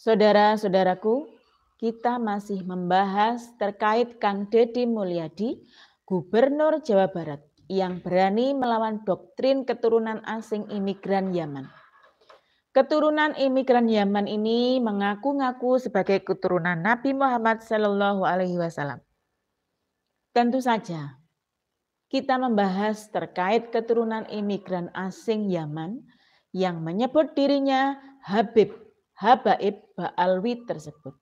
Saudara-saudaraku, kita masih membahas terkait Kang Deddy Mulyadi, Gubernur Jawa Barat, yang berani melawan doktrin keturunan asing imigran Yaman. Keturunan imigran Yaman ini mengaku-ngaku sebagai keturunan Nabi Muhammad SAW. Tentu saja, kita membahas terkait keturunan imigran asing Yaman yang menyebut dirinya Habaib Ba'alwi tersebut.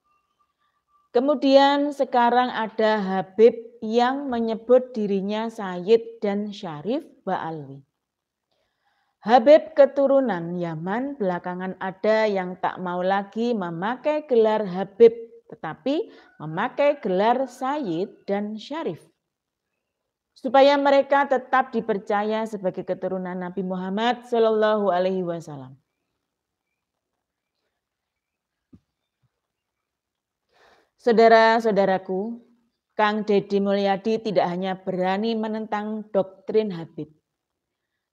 Kemudian sekarang ada Habib yang menyebut dirinya Sayyid dan Syarif Ba'alwi. Habib keturunan Yaman belakangan ada yang tak mau lagi memakai gelar Habib, tetapi memakai gelar Sayyid dan Syarif. Supaya mereka tetap dipercaya sebagai keturunan Nabi Muhammad SAW. Saudara-saudaraku, Kang Deddy Mulyadi tidak hanya berani menentang doktrin Habib.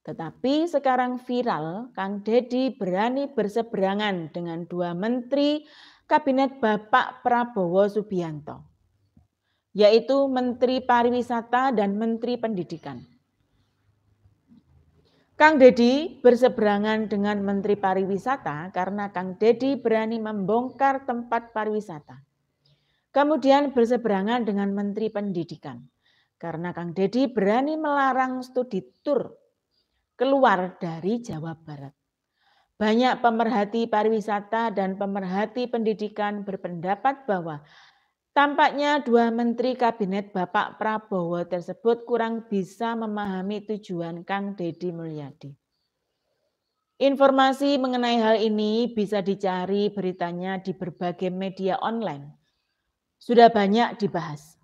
Tetapi sekarang viral, Kang Deddy berani berseberangan dengan dua menteri Kabinet Bapak Prabowo Subianto, yaitu Menteri Pariwisata dan Menteri Pendidikan. Kang Deddy berseberangan dengan Menteri Pariwisata karena Kang Deddy berani membongkar tempat pariwisata. Kemudian berseberangan dengan Menteri Pendidikan karena Kang Deddy berani melarang studi tur keluar dari Jawa Barat. Banyak pemerhati pariwisata dan pemerhati pendidikan berpendapat bahwa tampaknya dua menteri kabinet Bapak Prabowo tersebut kurang bisa memahami tujuan Kang Deddy Mulyadi. Informasi mengenai hal ini bisa dicari beritanya di berbagai media online. Sudah banyak dibahas.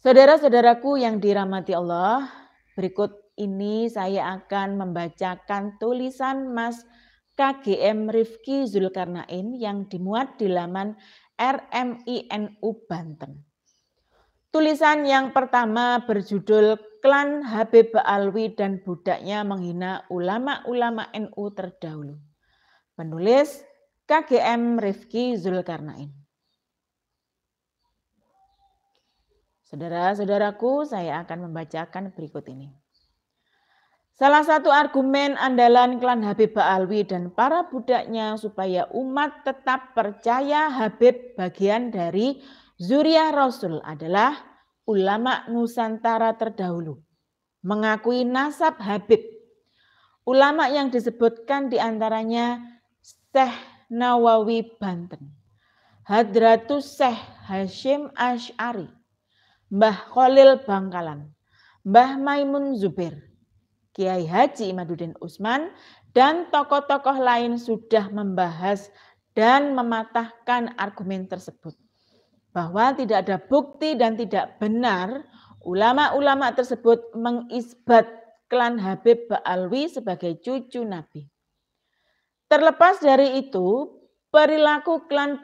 Saudara-saudaraku yang dirahmati Allah, berikut ini saya akan membacakan tulisan Mas KGM Rifki Zulkarnain yang dimuat di laman RMINU Banten. Tulisan yang pertama berjudul Klan Habib Ba'alwi dan budaknya menghina ulama-ulama NU terdahulu. Penulis KGM Rifki Zulkarnain. Saudara-saudaraku, saya akan membacakan berikut ini. Salah satu argumen andalan klan Habib Ba'alwi dan para budaknya supaya umat tetap percaya Habib bagian dari zuriyah Rasul adalah ulama Nusantara terdahulu mengakui nasab Habib. Ulama yang disebutkan diantaranya Syekh Nawawi Banten, Hadratus Syekh Hashim Asy'ari, Mbah Khalil Bangkalan, Mbah Maimun Zubair, Kiai Haji Imaduddin Utsman, dan tokoh-tokoh lain sudah membahas dan mematahkan argumen tersebut. Bahwa tidak ada bukti dan tidak benar ulama-ulama tersebut mengisbat klan Habib Ba'alwi sebagai cucu Nabi. Terlepas dari itu, perilaku klan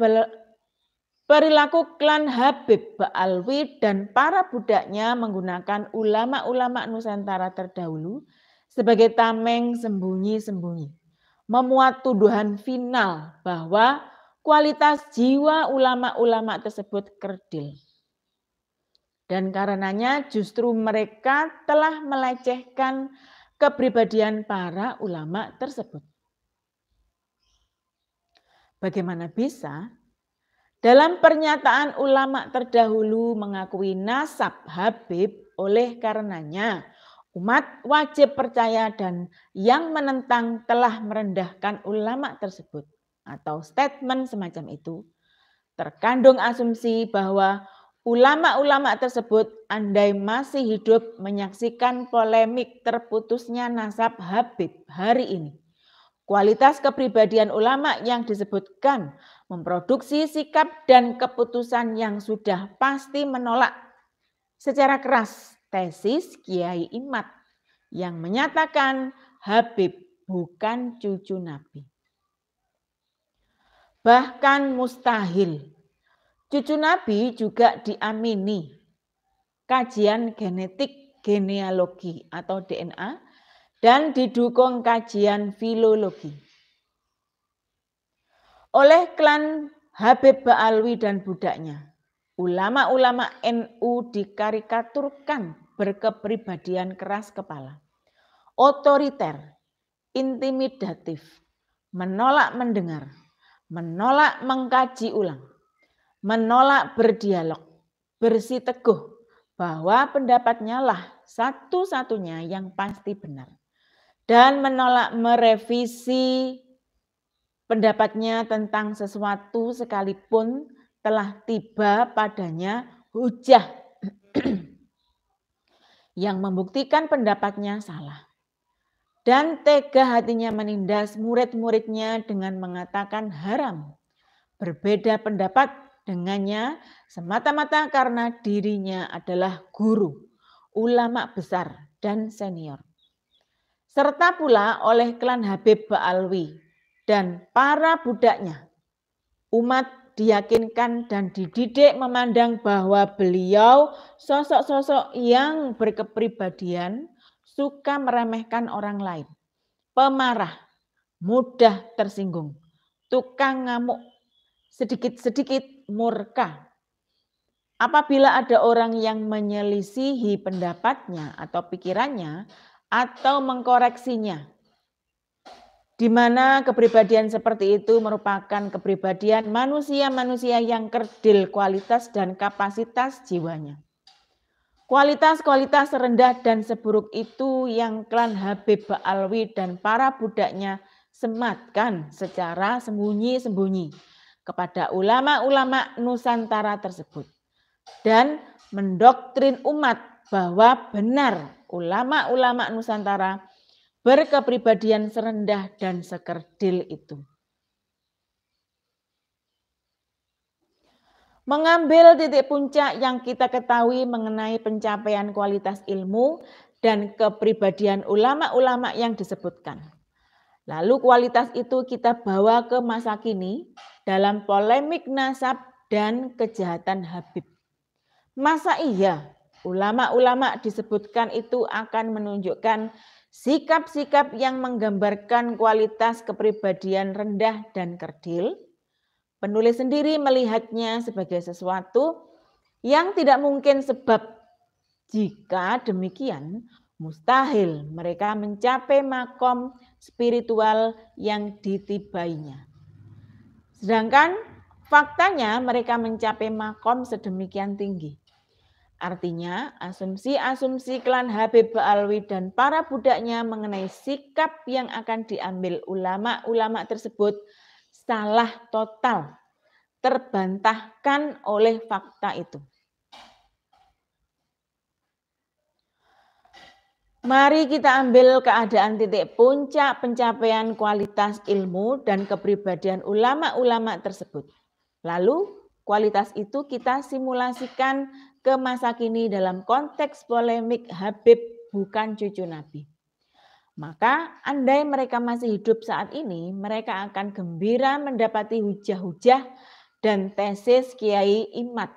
Habib Ba'alwi dan para budaknya menggunakan ulama-ulama Nusantara terdahulu sebagai tameng sembunyi-sembunyi, memuat tuduhan final bahwa kualitas jiwa ulama-ulama tersebut kerdil. Dan karenanya justru mereka telah melecehkan kepribadian para ulama tersebut. Bagaimana bisa? Dalam pernyataan ulama terdahulu mengakui nasab Habib, oleh karenanya umat wajib percaya dan yang menentang telah merendahkan ulama tersebut. Atau statement semacam itu terkandung asumsi bahwa ulama-ulama tersebut andai masih hidup menyaksikan polemik terputusnya nasab Habib hari ini. Kualitas kepribadian ulama yang disebutkan memproduksi sikap dan keputusan yang sudah pasti menolak secara keras tesis Kiai Imad yang menyatakan Habib bukan cucu Nabi. Bahkan mustahil cucu Nabi juga diamini kajian genetik genealogi atau DNA dan didukung kajian filologi. oleh klan Habib Ba'alwi dan budaknya. Ulama-ulama NU dikarikaturkan berkepribadian keras kepala, otoriter, intimidatif, menolak mendengar, menolak mengkaji ulang, menolak berdialog, bersiteguh bahwa pendapatnya lah satu-satunya yang pasti benar, dan menolak merevisi pendapatnya tentang sesuatu sekalipun telah tiba padanya hujah yang membuktikan pendapatnya salah. Dan tega hatinya menindas murid-muridnya dengan mengatakan haram berbeda pendapat dengannya semata-mata karena dirinya adalah guru, ulama besar dan senior. Serta pula oleh klan Habib Ba'alwi dan para budaknya. Umat diyakinkan dan dididik memandang bahwa beliau sosok-sosok yang berkepribadian, suka meremehkan orang lain, pemarah, mudah tersinggung, tukang ngamuk, sedikit-sedikit murka. Apabila ada orang yang menyelisihi pendapatnya atau pikirannya atau mengkoreksinya, di mana kepribadian seperti itu merupakan kepribadian manusia-manusia yang kerdil kualitas dan kapasitas jiwanya. Kualitas-kualitas rendah dan seburuk itu yang klan Habib Ba'alwi dan para budaknya sematkan secara sembunyi-sembunyi kepada ulama-ulama Nusantara tersebut dan mendoktrin umat bahwa benar ulama-ulama Nusantara berkepribadian serendah dan sekerdil itu. Mengambil titik puncak yang kita ketahui mengenai pencapaian kualitas ilmu dan kepribadian ulama-ulama yang disebutkan. Lalu kualitas itu kita bawa ke masa kini dalam polemik nasab dan kejahatan Habib. Masa iya ulama-ulama disebutkan itu akan menunjukkan sikap-sikap yang menggambarkan kualitas kepribadian rendah dan kerdil? Penulis sendiri melihatnya sebagai sesuatu yang tidak mungkin sebab jika demikian mustahil mereka mencapai makom spiritual yang ditibainya. Sedangkan faktanya mereka mencapai makom sedemikian tinggi. Artinya asumsi-asumsi klan Habib Ba'alwi dan para budaknya mengenai sikap yang akan diambil ulama-ulama tersebut salah total, terbantahkan oleh fakta itu. Mari kita ambil keadaan titik puncak pencapaian kualitas ilmu dan kepribadian ulama-ulama tersebut. Lalu kualitas itu kita simulasikan ke masa kini dalam konteks polemik Habib bukan cucu Nabi. Maka andai mereka masih hidup saat ini, mereka akan gembira mendapati hujah-hujah dan tesis Kiai Imad,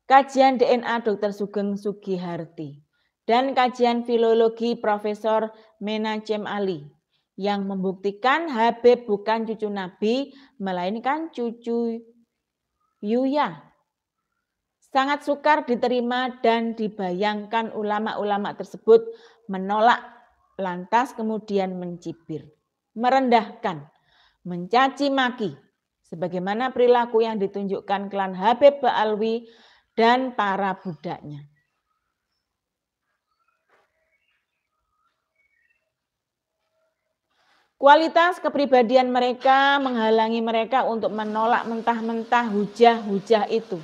kajian DNA Dr. Sugeng Sugiharti, dan kajian filologi Profesor Menachem Ali yang membuktikan Habib bukan cucu Nabi, melainkan cucu Yuya. Sangat sukar diterima dan dibayangkan ulama-ulama tersebut menolak, lantas kemudian mencibir, merendahkan, mencaci maki, sebagaimana perilaku yang ditunjukkan klan Habib Ba'alwi dan para budaknya. Kualitas kepribadian mereka menghalangi mereka untuk menolak mentah-mentah hujah-hujah itu.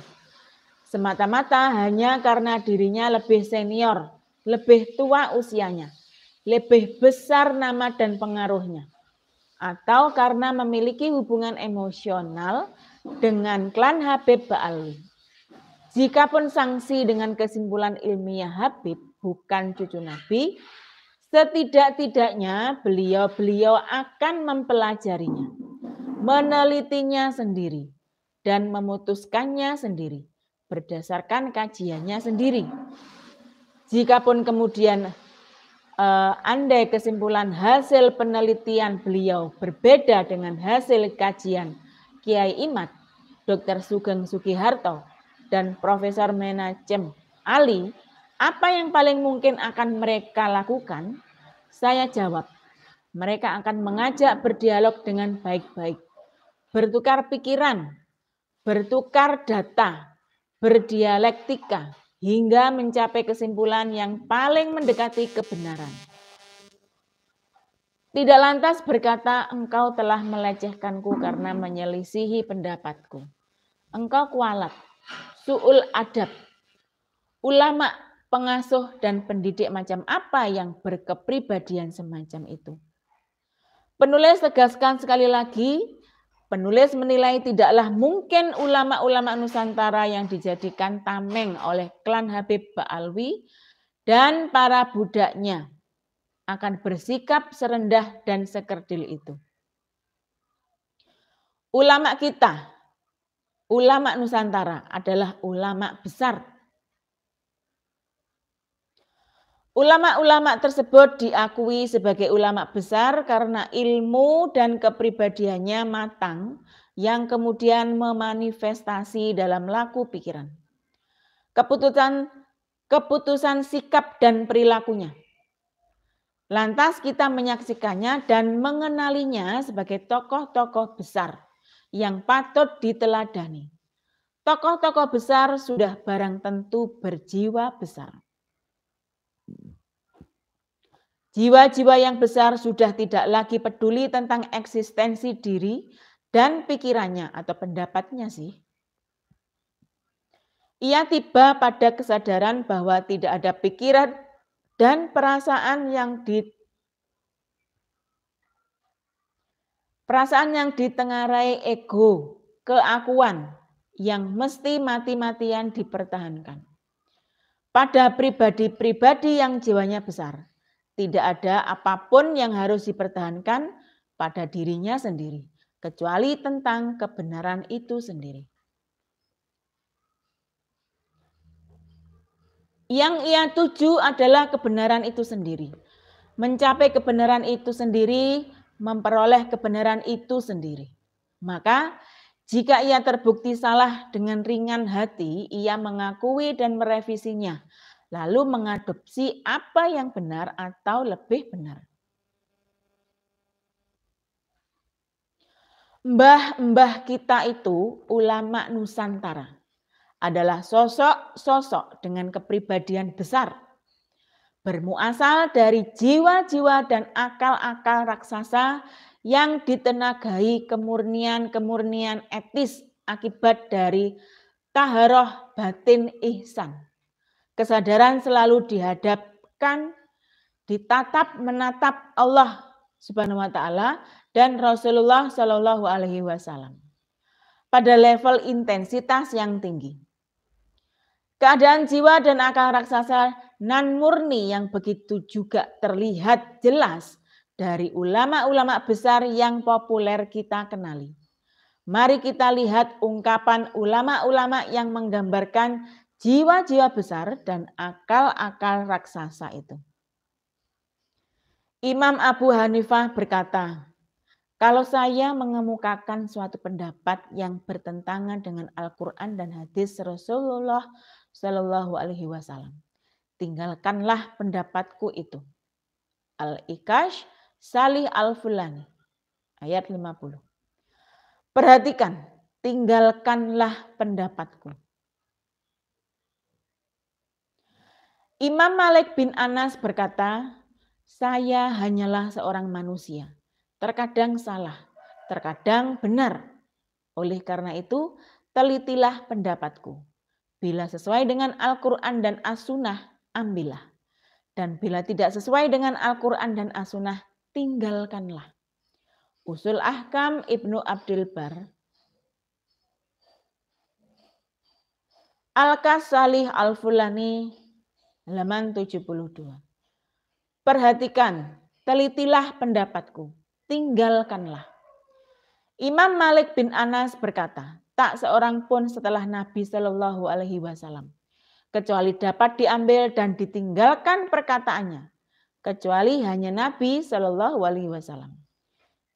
Semata-mata hanya karena dirinya lebih senior, lebih tua usianya, lebih besar nama dan pengaruhnya, atau karena memiliki hubungan emosional dengan klan Habib Ba'alwi. Jikapun sanksi dengan kesimpulan ilmiah Habib bukan cucu Nabi, setidak-tidaknya beliau akan mempelajarinya, menelitinya sendiri, dan memutuskannya sendiri berdasarkan kajiannya sendiri. Jikapun kemudian andai kesimpulan hasil penelitian beliau berbeda dengan hasil kajian Kiai Imad, Dr. Sugeng Sugiharto, dan Profesor Menachem Ali, apa yang paling mungkin akan mereka lakukan? Saya jawab, mereka akan mengajak berdialog dengan baik-baik, bertukar pikiran, bertukar data, berdialektika, hingga mencapai kesimpulan yang paling mendekati kebenaran. Tidak lantas berkata, engkau telah melecehkanku karena menyelisihi pendapatku. Engkau kualat, su'ul adab, ulama, pengasuh, dan pendidik macam apa yang berkepribadian semacam itu. Penulis tegaskan sekali lagi, penulis menilai tidaklah mungkin ulama-ulama Nusantara yang dijadikan tameng oleh klan Habib Ba'alwi dan para budaknya akan bersikap serendah dan sekerdil itu. Ulama kita, ulama Nusantara adalah ulama besar. Ulama-ulama tersebut diakui sebagai ulama besar karena ilmu dan kepribadiannya matang yang kemudian memanifestasi dalam laku pikiran. Keputusan sikap dan perilakunya. Lantas kita menyaksikannya dan mengenalinya sebagai tokoh-tokoh besar yang patut diteladani. Tokoh-tokoh besar sudah barang tentu berjiwa besar. Jiwa-jiwa yang besar sudah tidak lagi peduli tentang eksistensi diri dan pikirannya atau pendapatnya sih. Ia tiba pada kesadaran bahwa tidak ada pikiran dan perasaan yang ditengarai ego, keakuan yang mesti mati-matian dipertahankan. Pada pribadi-pribadi yang jiwanya besar, tidak ada apapun yang harus dipertahankan pada dirinya sendiri, kecuali tentang kebenaran itu sendiri. Yang ia tuju adalah kebenaran itu sendiri. Mencapai kebenaran itu sendiri, memperoleh kebenaran itu sendiri. Maka, jika ia terbukti salah dengan ringan hati, ia mengakui dan merevisinya, lalu mengadopsi apa yang benar atau lebih benar. Mbah-mbah kita itu ulama Nusantara adalah sosok-sosok dengan kepribadian besar, bermuasal dari jiwa-jiwa dan akal-akal raksasa yang ditenagai kemurnian-kemurnian etis akibat dari taharoh batin ihsan. Kesadaran selalu dihadapkan, ditatap menatap Allah Subhanahu wa taala dan Rasulullah Shallallahu alaihi wasallam pada level intensitas yang tinggi. Keadaan jiwa dan akal raksasa nan murni yang begitu juga terlihat jelas dari ulama-ulama besar yang populer kita kenali. Mari kita lihat ungkapan ulama-ulama yang menggambarkan jiwa-jiwa besar dan akal-akal raksasa itu. Imam Abu Hanifah berkata, kalau saya mengemukakan suatu pendapat yang bertentangan dengan Al-Quran dan hadis Rasulullah Shallallahu alaihi wasallam, tinggalkanlah pendapatku itu. Al-Ikash Salih Al-Fulani ayat 50. Perhatikan, tinggalkanlah pendapatku. Imam Malik bin Anas berkata, saya hanyalah seorang manusia. Terkadang salah, terkadang benar. Oleh karena itu, telitilah pendapatku. Bila sesuai dengan Al-Quran dan As-Sunnah, ambillah. Dan bila tidak sesuai dengan Al-Quran dan As-Sunnah, tinggalkanlah. Usul Ahkam Ibnu Abdul Bar. Al-Kasalih Al-Fulani, halaman 72. Perhatikan, telitilah pendapatku. Tinggalkanlah. Imam Malik bin Anas berkata, tak seorang pun setelah Nabi Shallallahu alaihi wasallam kecuali dapat diambil dan ditinggalkan perkataannya kecuali hanya Nabi Shallallahu Alaihi Wasallam.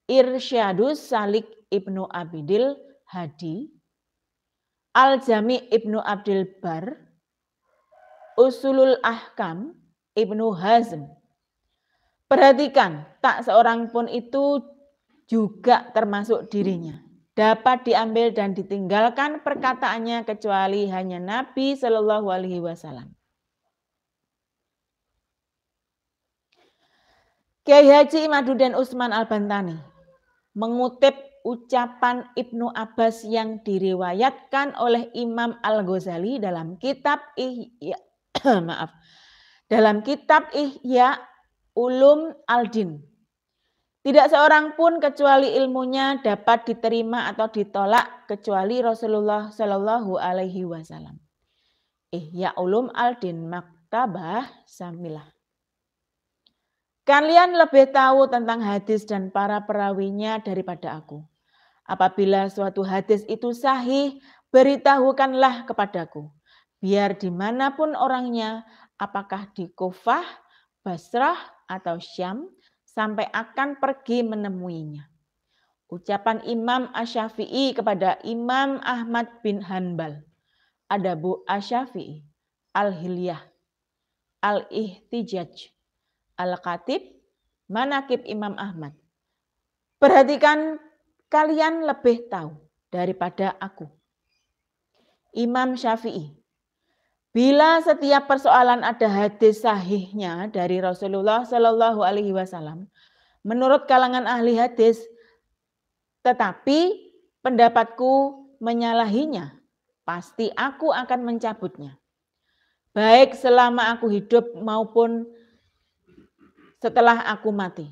Irsyadus Salik Ibnu Abidil Hadi, Al-Jami Ibnu Abdul Bar, Usulul Ahkam Ibnu Hazm. Perhatikan, tak seorang pun itu juga termasuk dirinya dapat diambil dan ditinggalkan perkataannya kecuali hanya Nabi Shallallahu Alaihi Wasallam. Kiai Haji Imaduddin Utsman Al-Bantani mengutip ucapan Ibnu Abbas yang diriwayatkan oleh Imam Al-Ghazali dalam kitab Ihya Ulum Al-Din. Tidak seorang pun kecuali ilmunya dapat diterima atau ditolak kecuali Rasulullah Shallallahu Alaihi Wasallam. Ihya Ulum Al-Din, Maktabah Samilah. Kalian lebih tahu tentang hadis dan para perawinya daripada aku. Apabila suatu hadis itu sahih, beritahukanlah kepadaku. Biar dimanapun orangnya, apakah di Kufah, Basrah, atau Syam, sampai akan pergi menemuinya. Ucapan Imam Asy-Syafi'i kepada Imam Ahmad bin Hanbal. Adabu Asy-Syafi'i, Al-Hilyah, Al-Ihtijaj, Al-Khatib, Manaqib Imam Ahmad. Perhatikan, kalian lebih tahu daripada aku. Imam Syafi'i, bila setiap persoalan ada hadis sahihnya dari Rasulullah Shallallahu Alaihi Wasallam, menurut kalangan ahli hadis, tetapi pendapatku menyalahinya, pasti aku akan mencabutnya. Baik selama aku hidup maupun setelah aku mati.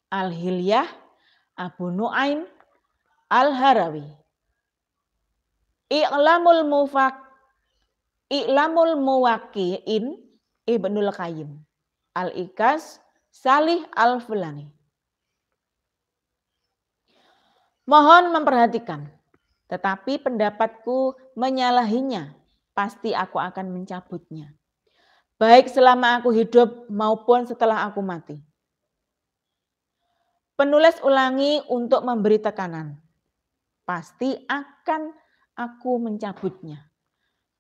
Al-Hilyah, Abu Nuaim, Al-Harawi. I'lamul Muwaqqi'in Ibnul Qayyim. Al-Ikas, Salih Al-Fulani. Mohon memperhatikan, tetapi pendapatku menyalahinya, pasti aku akan mencabutnya. Baik selama aku hidup maupun setelah aku mati. Penulis ulangi untuk memberi tekanan. Pasti akan aku mencabutnya.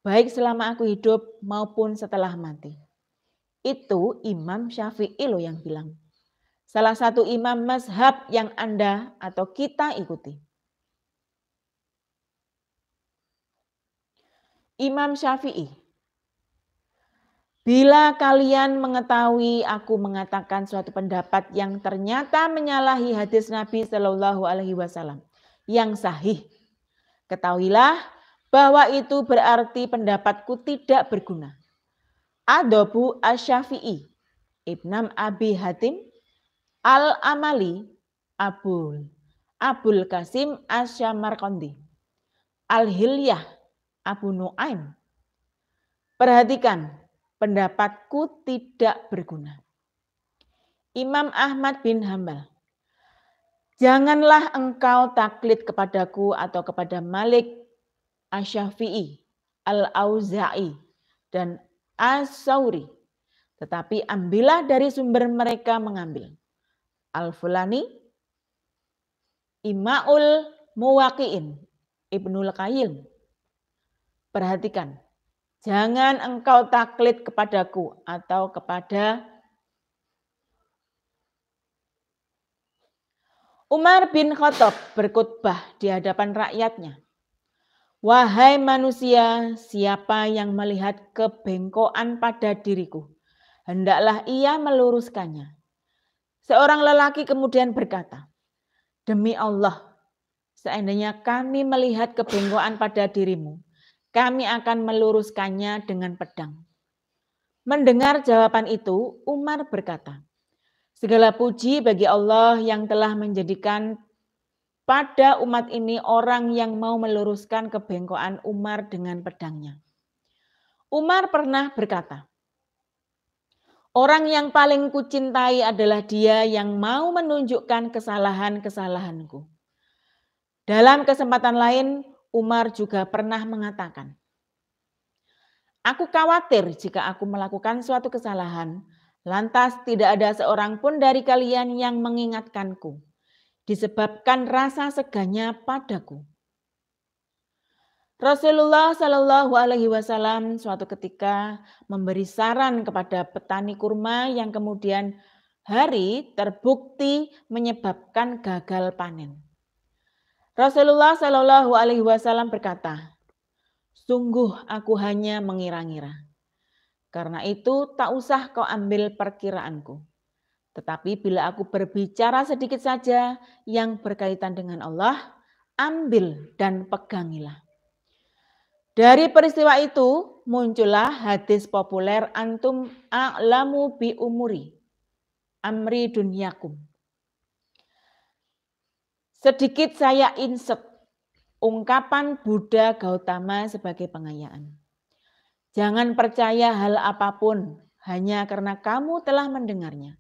Baik selama aku hidup maupun setelah mati. Itu Imam Syafi'i loh yang bilang. Salah satu imam mazhab yang Anda atau kita ikuti. Imam Syafi'i. Bila kalian mengetahui aku mengatakan suatu pendapat yang ternyata menyalahi hadis Nabi Shallallahu Alaihi Wasallam yang sahih, ketahuilah bahwa itu berarti pendapatku tidak berguna. Adabu Asy-Syafi'i, Ibn Abi Hatim, Al-Amali, Abul Qasim Asy-Syamarqandi, Al-Hilyah, Abu Nuaim. Perhatikan, pendapatku tidak berguna. Imam Ahmad bin Hanbal. Janganlah engkau taklid kepadaku atau kepada Malik, Asy-Syafi'i, Al-Auza'i, dan As-Sauri. Tetapi ambillah dari sumber mereka mengambil. Al-Fulani, Ima'ul Muwaqqi'in, Ibnul Qayyim. Perhatikan. Jangan engkau taklid kepadaku atau kepada Umar bin Khattab berkhutbah di hadapan rakyatnya. Wahai manusia, siapa yang melihat kebengkokan pada diriku, hendaklah ia meluruskannya. Seorang lelaki kemudian berkata, demi Allah, seandainya kami melihat kebengkokan pada dirimu, kami akan meluruskannya dengan pedang. Mendengar jawaban itu, Umar berkata, segala puji bagi Allah yang telah menjadikan pada umat ini orang yang mau meluruskan kebengkokan Umar dengan pedangnya. Umar pernah berkata, orang yang paling kucintai adalah dia yang mau menunjukkan kesalahan-kesalahanku. Dalam kesempatan lain, Umar juga pernah mengatakan, aku khawatir jika aku melakukan suatu kesalahan, Lantas tidak ada seorang pun dari kalian yang mengingatkanku, disebabkan rasa segannya padaku. Rasulullah Shallallahu Alaihi Wasallam suatu ketika memberi saran kepada petani kurma yang kemudian hari terbukti menyebabkan gagal panen. Rasulullah Shallallahu Alaihi Wasallam berkata, "Sungguh aku hanya mengira-ngira. Karena itu tak usah kau ambil perkiraanku. Tetapi bila aku berbicara sedikit saja yang berkaitan dengan Allah, ambil dan pegangilah." Dari peristiwa itu muncullah hadis populer antum a'lamu bi umuri amri dunyakum. Sedikit saya insert ungkapan Buddha Gautama sebagai pengayaan. Jangan percaya hal apapun hanya karena kamu telah mendengarnya.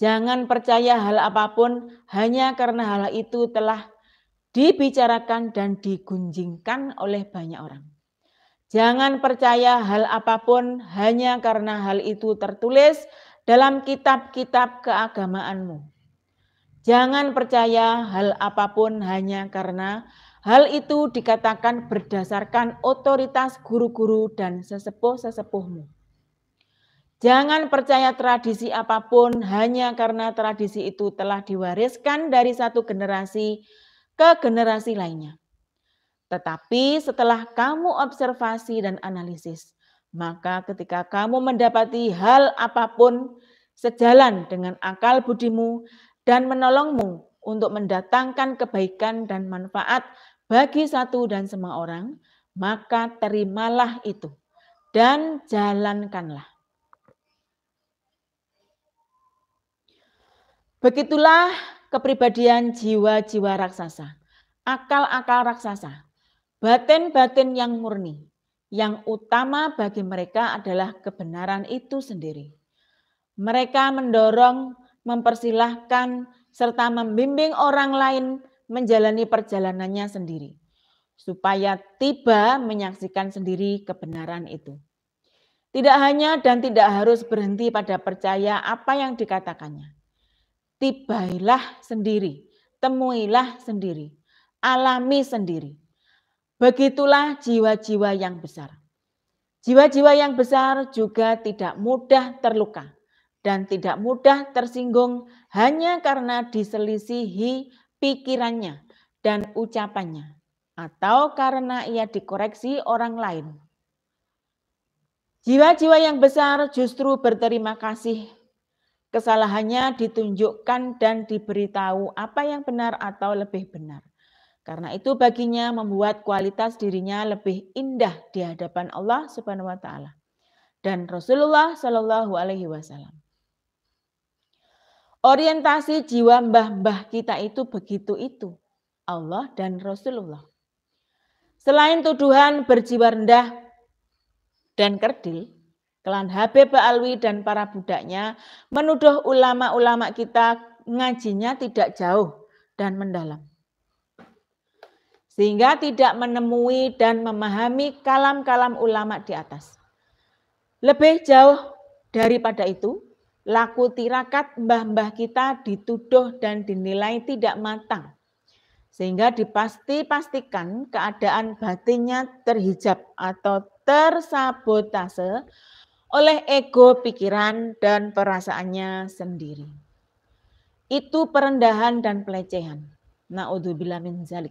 Jangan percaya hal apapun hanya karena hal itu telah dibicarakan dan digunjingkan oleh banyak orang. Jangan percaya hal apapun hanya karena hal itu tertulis dalam kitab-kitab keagamaanmu. Jangan percaya hal apapun hanya karena hal itu dikatakan berdasarkan otoritas guru-guru dan sesepuh-sesepuhmu. Jangan percaya tradisi apapun hanya karena tradisi itu telah diwariskan dari satu generasi ke generasi lainnya. Tetapi setelah kamu observasi dan analisis, maka ketika kamu mendapati hal apapun sejalan dengan akal budimu dan menolongmu untuk mendatangkan kebaikan dan manfaat bagi satu dan semua orang, maka terimalah itu dan jalankanlah. Begitulah kepribadian jiwa-jiwa raksasa, akal-akal raksasa, batin-batin yang murni. Yang utama bagi mereka adalah kebenaran itu sendiri. Mereka mendorong, mempersilahkan, serta membimbing orang lain menjalani perjalanannya sendiri, supaya tiba menyaksikan sendiri kebenaran itu. Tidak hanya dan tidak harus berhenti pada percaya apa yang dikatakannya. Tibailah sendiri, temuilah sendiri, alami sendiri. Begitulah jiwa-jiwa yang besar. Jiwa-jiwa yang besar juga tidak mudah terluka dan tidak mudah tersinggung hanya karena diselisihi pikirannya dan ucapannya atau karena ia dikoreksi orang lain. Jiwa-jiwa yang besar justru berterima kasih. Kesalahannya ditunjukkan dan diberitahu apa yang benar atau lebih benar. Karena itu baginya membuat kualitas dirinya lebih indah di hadapan Allah Subhanahu wa taala dan Rasulullah Shallallahu alaihi wasallam. Orientasi jiwa mbah-mbah kita itu begitu itu, Allah dan Rasulullah. Selain tuduhan berjiwa rendah dan kerdil, Klan Habib Ba'alwi dan para budaknya menuduh ulama-ulama kita ngajinya tidak jauh dan mendalam. Sehingga tidak menemui dan memahami kalam-kalam ulama di atas. Lebih jauh daripada itu, laku tirakat mbah-mbah kita dituduh dan dinilai tidak matang. Sehingga dipastikan keadaan batinnya terhijab atau tersabotase oleh ego, pikiran, dan perasaannya sendiri. Itu perendahan dan pelecehan. Na'udzubillah min dzalik.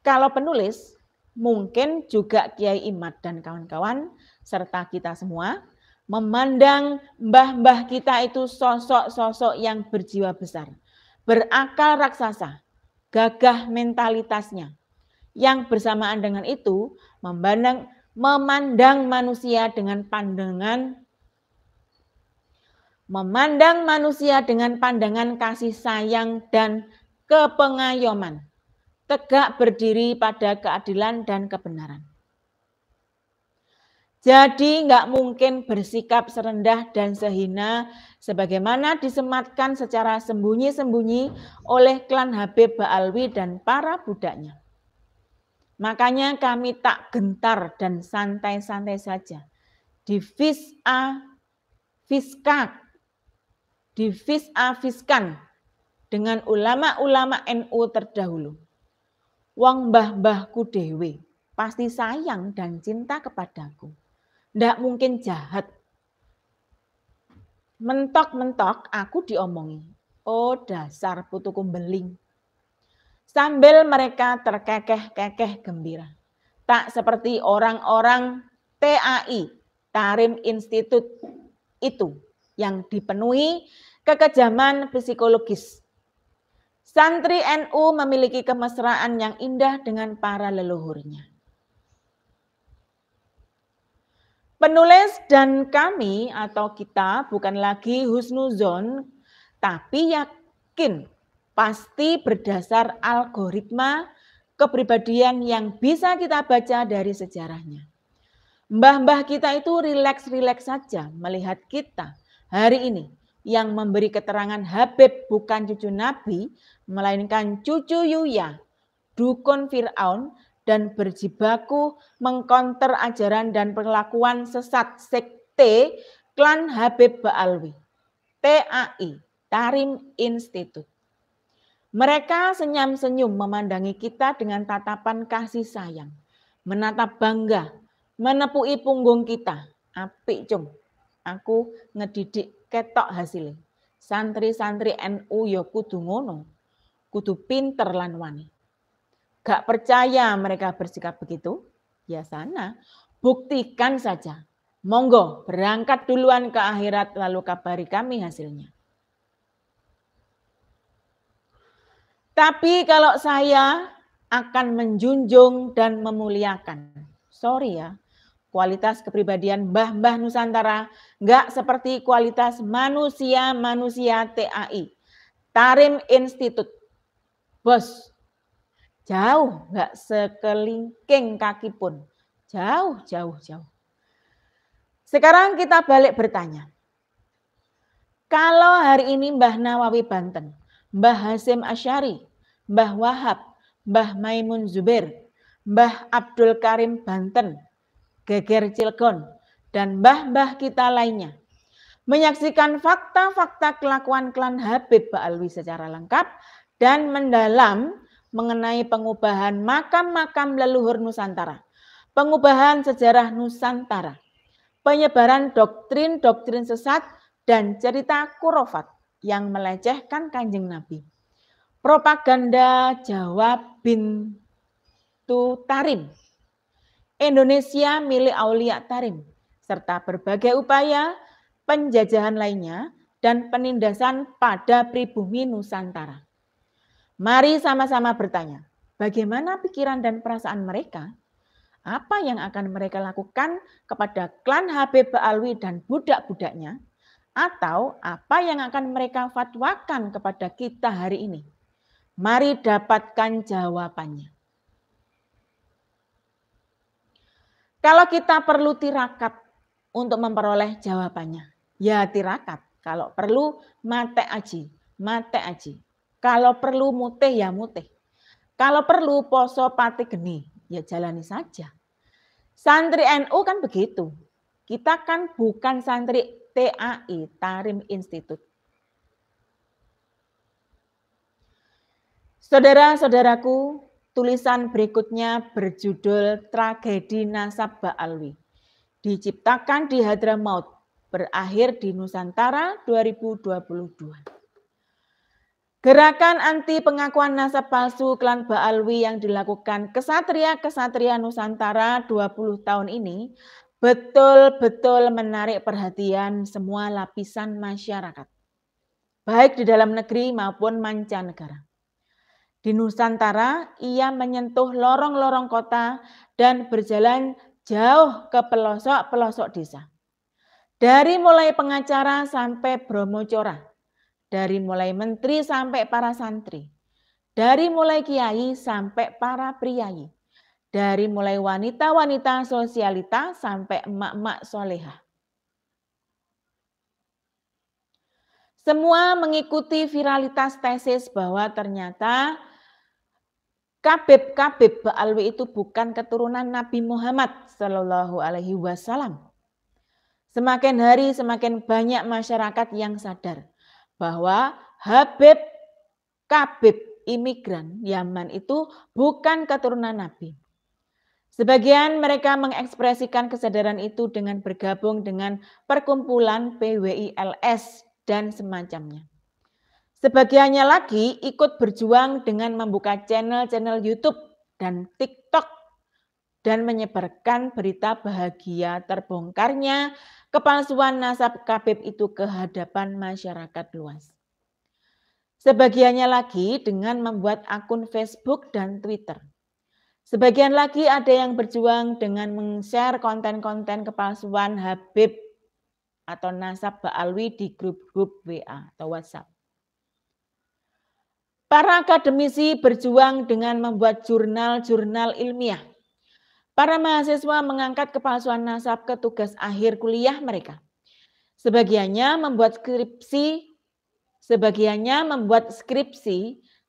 Kalau penulis, mungkin juga Kiai Imad dan kawan-kawan, serta kita semua, memandang mbah-mbah kita itu sosok-sosok yang berjiwa besar, berakal raksasa, gagah mentalitasnya, yang bersamaan dengan itu memandang manusia dengan pandangan kasih sayang dan kepengayoman, tegak berdiri pada keadilan dan kebenaran. Jadi nggak mungkin bersikap serendah dan sehina sebagaimana disematkan secara sembunyi-sembunyi oleh klan Habib Ba'alwi dan para budaknya. Makanya kami tak gentar dan santai-santai saja divis-a-viskan dengan ulama-ulama NU terdahulu. Wong mbah-mbahku dewe pasti sayang dan cinta kepadaku. Ndak mungkin jahat. Mentok-mentok aku diomongi. Oh dasar putuku beling. Sambil mereka terkekeh-kekeh gembira. Tak seperti orang-orang TAI, Tarim Institute itu yang dipenuhi kekejaman psikologis. Santri NU memiliki kemesraan yang indah dengan para leluhurnya. Penulis dan kami atau kita bukan lagi husnuzon, tapi yakin pasti berdasar algoritma kepribadian yang bisa kita baca dari sejarahnya. Mbah-mbah kita itu rileks-rileks saja melihat kita hari ini yang memberi keterangan Habib bukan cucu Nabi, melainkan cucu Yuya, dukun Fir'aun, dan berjibaku mengkonter ajaran dan perlakuan sesat sekte klan Habib Ba'alwi, TAI, Tarim Institute. Mereka senyum-senyum memandangi kita dengan tatapan kasih sayang, menatap bangga, menepui punggung kita. Apik cung, aku ngedidik ketok hasilnya. Santri-santri NU ya kudu ngono, kudu pinter lan wani. Gak percaya mereka bersikap begitu? Ya sana, buktikan saja. Monggo berangkat duluan ke akhirat lalu kabari kami hasilnya. Tapi kalau saya akan menjunjung dan memuliakan, sorry ya, kualitas kepribadian mbah-mbah Nusantara nggak seperti kualitas manusia-manusia TAI, Tarim Institute. Bos, jauh nggak sekelingking kaki pun, jauh. Sekarang kita balik bertanya. Kalau hari ini Mbah Nawawi Banten, Mbah Hasyim Asy'ari, Mbah Wahab, Mbah Maimun Zubair, Mbah Abdul Karim Banten, Geger Cilegon, dan mbah-mbah kita lainnya menyaksikan fakta-fakta kelakuan klan Habib Ba'alwi secara lengkap dan mendalam mengenai pengubahan makam-makam leluhur Nusantara, pengubahan sejarah Nusantara, penyebaran doktrin-doktrin sesat dan cerita kurofat yang melecehkan Kanjeng Nabi, propaganda Jawa Bintu Tarim, Indonesia milik Aulia Tarim, serta berbagai upaya penjajahan lainnya dan penindasan pada pribumi Nusantara. Mari sama-sama bertanya, bagaimana pikiran dan perasaan mereka? Apa yang akan mereka lakukan kepada klan Habib Ba'alwi dan budak-budaknya? Atau apa yang akan mereka fatwakan kepada kita hari ini? Mari dapatkan jawabannya. Kalau kita perlu tirakat untuk memperoleh jawabannya, ya tirakat. Kalau perlu mate aji. Kalau perlu mutih ya mutih. Kalau perlu poso pati geni, ya jalani saja. Santri NU kan begitu. Kita kan bukan santri TAI, Tarim Institute. Saudara-saudaraku, tulisan berikutnya berjudul Tragedi Nasab Ba'alwi. Diciptakan di Hadramaut, berakhir di Nusantara 2022. Gerakan anti pengakuan nasab palsu klan Ba'alwi yang dilakukan kesatria-kesatria Nusantara 20 tahun ini betul-betul menarik perhatian semua lapisan masyarakat, baik di dalam negeri maupun mancanegara. Di Nusantara, ia menyentuh lorong-lorong kota dan berjalan jauh ke pelosok-pelosok desa. Dari mulai pengacara sampai bromocora, dari mulai menteri sampai para santri, dari mulai kiai sampai para priayi, dari mulai wanita-wanita sosialita sampai emak-emak solehah. Semua mengikuti viralitas tesis bahwa ternyata Kabib Ba'alwi itu bukan keturunan Nabi Muhammad Shallallahu Alaihi Wasallam. Semakin hari semakin banyak masyarakat yang sadar bahwa Habib Kabib imigran Yaman itu bukan keturunan Nabi. Sebagian mereka mengekspresikan kesadaran itu dengan bergabung dengan perkumpulan PWILS dan semacamnya. Sebagiannya lagi ikut berjuang dengan membuka channel-channel YouTube dan TikTok dan menyebarkan berita bahagia terbongkarnya kepalsuan nasab Kabib itu ke hadapan masyarakat luas. Sebagiannya lagi dengan membuat akun Facebook dan Twitter. Sebagian lagi ada yang berjuang dengan men-share konten-konten kepalsuan Habib atau nasab Ba'alwi di grup-grup WA atau WhatsApp. Para akademisi berjuang dengan membuat jurnal-jurnal ilmiah. Para mahasiswa mengangkat kepalsuan nasab ke tugas akhir kuliah mereka. Sebagiannya membuat skripsi,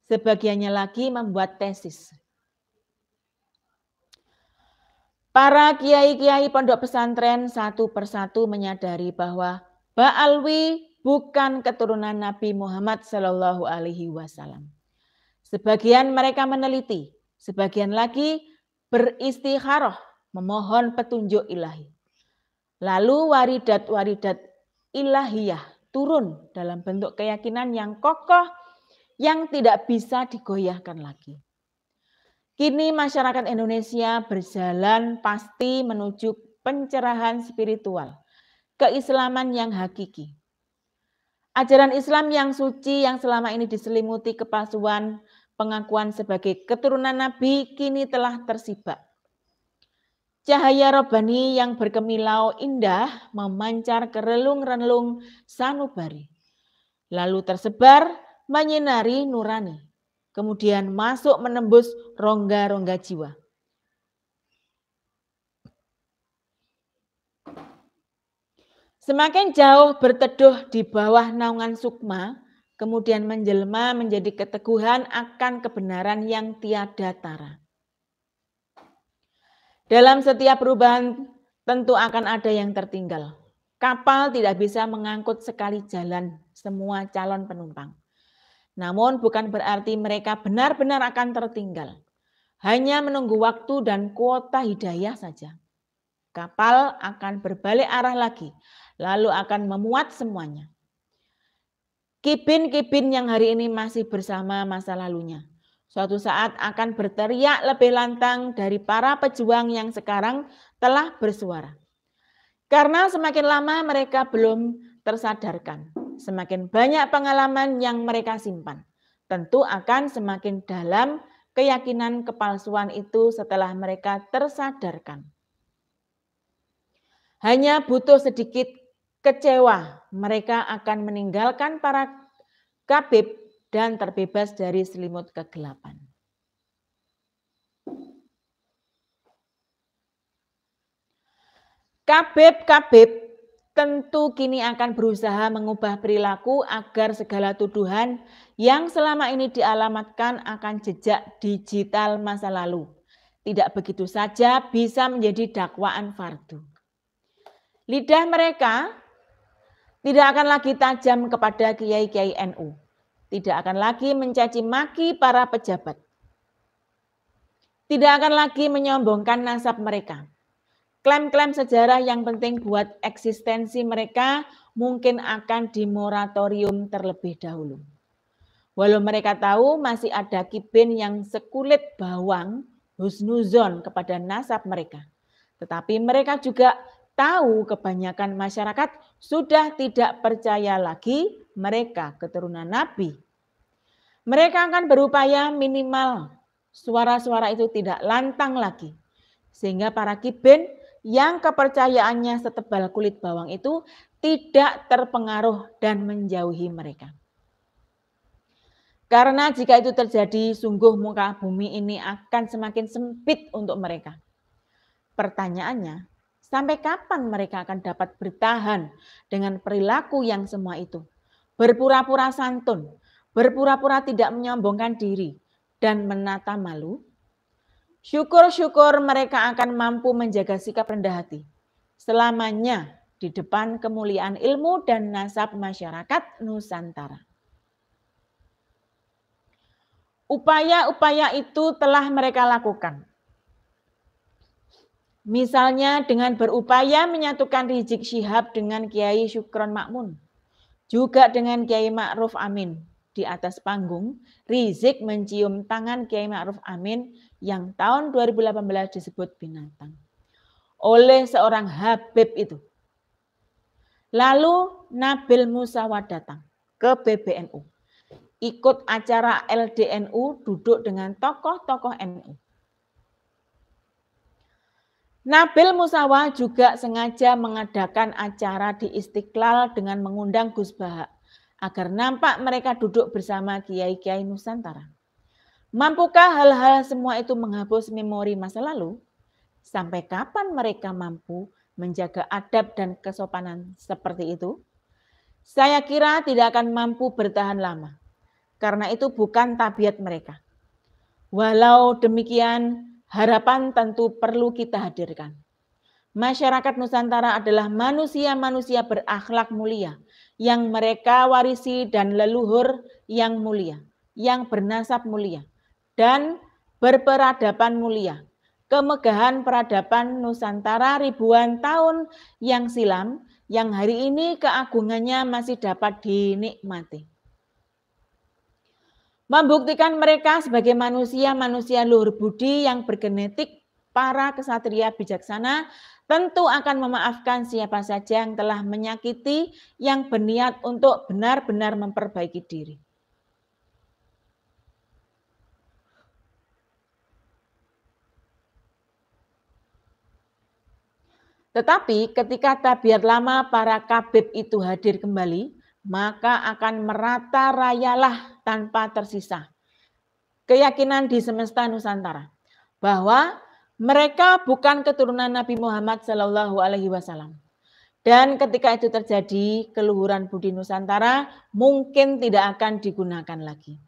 sebagiannya lagi membuat tesis. Para kiai-kiai pondok pesantren satu persatu menyadari bahwa Ba'alwi bukan keturunan Nabi Muhammad Shallallahu Alaihi Wasallam. Sebagian mereka meneliti, sebagian lagi beristikharah memohon petunjuk ilahi. Lalu waridat-waridat ilahiyah turun dalam bentuk keyakinan yang kokoh yang tidak bisa digoyahkan lagi. Kini masyarakat Indonesia berjalan pasti menuju pencerahan spiritual, keislaman yang hakiki. Ajaran Islam yang suci yang selama ini diselimuti kepalsuan pengakuan sebagai keturunan Nabi kini telah tersibak. Cahaya robbani yang berkemilau indah memancar ke relung-relung sanubari. Lalu tersebar menyinari nurani. Kemudian masuk menembus rongga-rongga jiwa. Semakin jauh berteduh di bawah naungan sukma, kemudian menjelma menjadi keteguhan akan kebenaran yang tiada tara. Dalam setiap perubahan tentu akan ada yang tertinggal. Kapal tidak bisa mengangkut sekali jalan semua calon penumpang. Namun bukan berarti mereka benar-benar akan tertinggal. Hanya menunggu waktu dan kuota hidayah saja. Kapal akan berbalik arah lagi, lalu akan memuat semuanya. Kibin-kibin yang hari ini masih bersama masa lalunya, suatu saat akan berteriak lebih lantang dari para pejuang yang sekarang telah bersuara. Karena semakin lama mereka belum tersadarkan, semakin banyak pengalaman yang mereka simpan. Tentu akan semakin dalam keyakinan kepalsuan itu setelah mereka tersadarkan. Hanya butuh sedikit kecewa, mereka akan meninggalkan para kabib dan terbebas dari selimut kegelapan. Kabib-kabib tentu kini akan berusaha mengubah perilaku agar segala tuduhan yang selama ini dialamatkan akan jejak digital masa lalu tidak begitu saja bisa menjadi dakwaan fardu. Lidah mereka tidak akan lagi tajam kepada kiai-kiai NU. Tidak akan lagi mencaci maki para pejabat. Tidak akan lagi menyombongkan nasab mereka. Klaim-klaim sejarah yang penting buat eksistensi mereka mungkin akan dimoratorium terlebih dahulu. Walau mereka tahu masih ada kibin yang sekulit bawang husnuzon kepada nasab mereka. Tetapi mereka juga tahu kebanyakan masyarakat sudah tidak percaya lagi mereka keturunan Nabi. Mereka akan berupaya minimal suara-suara itu tidak lantang lagi. Sehingga para kibin yang kepercayaannya setebal kulit bawang itu tidak terpengaruh dan menjauhi mereka. Karena jika itu terjadi, sungguh muka bumi ini akan semakin sempit untuk mereka. Pertanyaannya, sampai kapan mereka akan dapat bertahan dengan perilaku yang semua itu? Berpura-pura santun, berpura-pura tidak menyombongkan diri, dan menata malu? Syukur-syukur mereka akan mampu menjaga sikap rendah hati selamanya di depan kemuliaan ilmu dan nasab masyarakat Nusantara. Upaya-upaya itu telah mereka lakukan. Misalnya dengan berupaya menyatukan Rizik Syihab dengan Kiai Syukron Makmun, juga dengan Kiai Ma'ruf Amin. Di atas panggung, Rizik mencium tangan Kiai Ma'ruf Amin yang tahun 2018 disebut binatang oleh seorang Habib itu. Lalu Nabil Musawa datang ke PBNU, ikut acara LDNU, duduk dengan tokoh-tokoh NU. Nabil Musawa juga sengaja mengadakan acara di Istiqlal dengan mengundang Gus Baha agar nampak mereka duduk bersama kiai-kiai Nusantara. Mampukah hal-hal semua itu menghapus memori masa lalu? Sampai kapan mereka mampu menjaga adab dan kesopanan seperti itu? Saya kira tidak akan mampu bertahan lama, karena itu bukan tabiat mereka. Walau demikian, harapan tentu perlu kita hadirkan. Masyarakat Nusantara adalah manusia-manusia berakhlak mulia yang mereka warisi dan leluhur yang mulia, yang bernasab mulia, dan berperadaban mulia. Kemegahan peradaban Nusantara ribuan tahun yang silam, yang hari ini keagungannya masih dapat dinikmati. Membuktikan mereka sebagai manusia-manusia luhur budi yang bergenetik para kesatria bijaksana, tentu akan memaafkan siapa saja yang telah menyakiti, yang berniat untuk benar-benar memperbaiki diri. Tetapi ketika tabiat lama para kabib itu hadir kembali, maka akan merata rayalah tanpa tersisa keyakinan di semesta Nusantara bahwa mereka bukan keturunan Nabi Muhammad Shallallahu Alaihi Wasallam. Dan ketika itu terjadi, keluhuran budi Nusantara mungkin tidak akan digunakan lagi.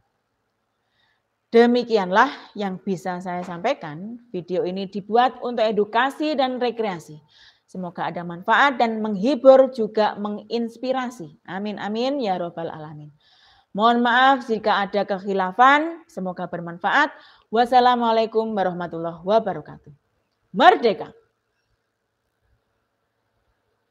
Demikianlah yang bisa saya sampaikan. Video ini dibuat untuk edukasi dan rekreasi. Semoga ada manfaat dan menghibur juga menginspirasi. Amin amin ya robbal alamin. Mohon maaf jika ada kekhilafan. Semoga bermanfaat. Wassalamualaikum warahmatullahi wabarakatuh. Merdeka!